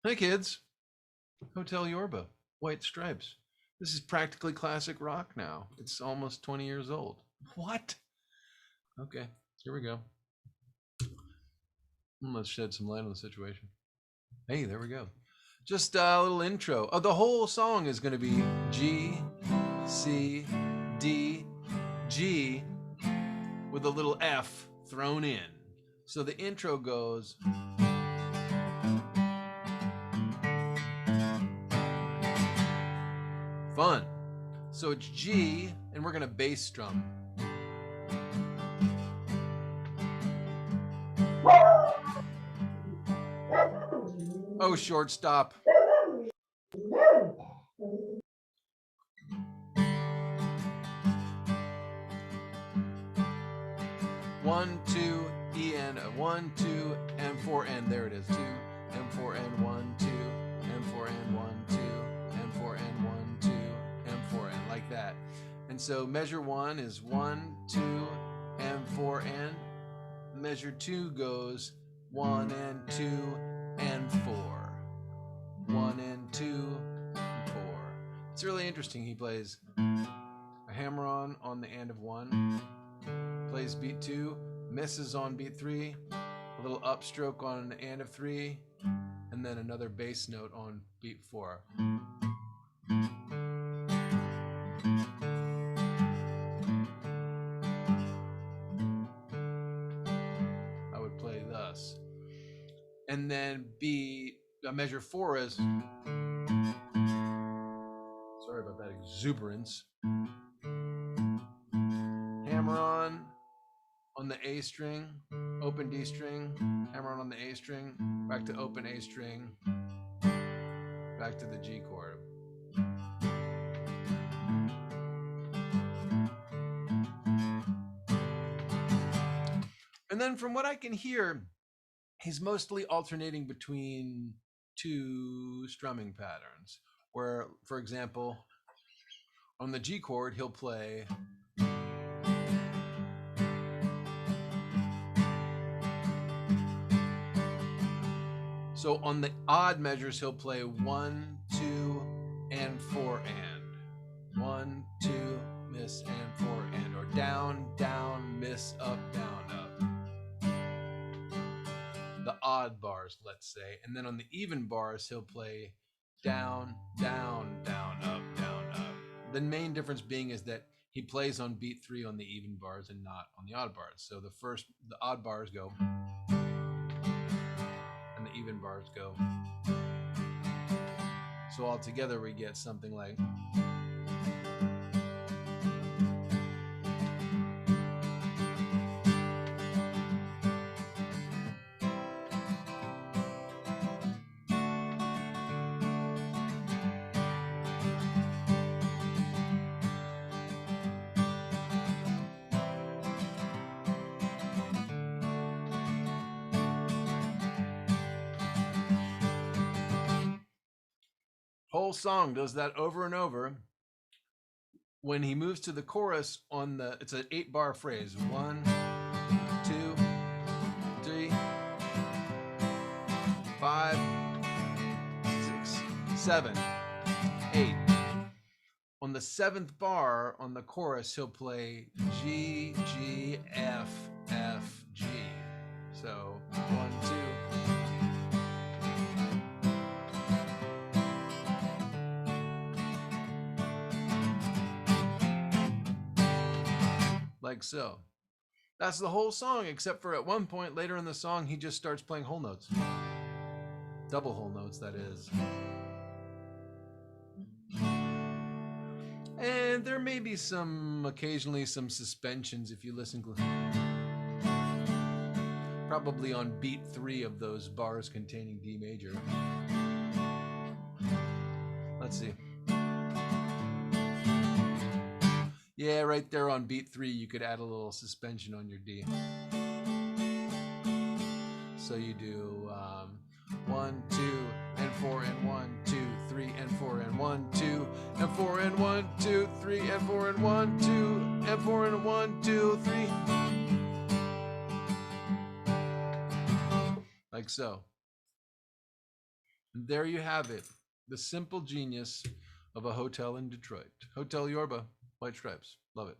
Hey kids, Hotel Yorba, White Stripes. This is practically classic rock now. It's almost 20 years old. What? Okay, here we go. Let's shed some light on the situation. Hey, there we go. Just a little intro. Oh, the whole song is going to be G, C, D, G with a little F thrown in. So the intro goes. Fun. So it's G, and we're going to bass strum. Oh, shortstop. One, two, E N, 1, 2, M4 N. There it is. 2, M4 N, 1, 2, M4 N, 1, 2, M4 N, 1, 2, M4 N, like that. And so measure 1 is 1, 2, M4 N. Measure 2 goes 1 and 2 and 4. 1 and 2 and 4. It's really interesting. He plays a hammer on the end of 1. Plays beat 2, misses on beat 3, a little upstroke on the and of 3, and then another bass note on beat 4. I would play thus. And then measure 4 is, sorry about that exuberance, hammer on the A string, open D string, hammer on the A string, back to open A string, back to the G chord. And then from what I can hear, he's mostly alternating between 2 strumming patterns, where, for example, on the G chord, he'll play so on the odd measures, he'll play 1, 2, and 4 and. 1, 2, miss, and 4 and. Or down, down, miss, up, down, up. The odd bars, let's say. And then on the even bars, he'll play down, down, down, up, down, up. The main difference being is that he plays on beat 3 on the even bars and not on the odd bars. So the odd bars go, and the even bars go. So altogether we get something like. Whole song does that over and over. When he moves to the chorus it's an 8-bar phrase. 1, 2, 3, 5, 6, 7, 8. On the 7th bar on the chorus, he'll play G, G, F, F, G. So 1, 2. Like so. That's the whole song, except for at one point later in the song, he just starts playing whole notes. Double whole notes, that is. And there may be occasionally some suspensions if you listen. Probably on beat 3 of those bars containing D major. Let's see. Yeah, right there on beat 3, you could add a little suspension on your D. So you do 1, 2, and 4, and 1, 2, 3, and 4, and 1, 2, and 4, and 1, 2, 3, and 4, and 1, 2, and 4, and 1, 2, 3. Like so. And there you have it, the simple genius of a hotel in Detroit. Hotel Yorba, White Stripes. Love it.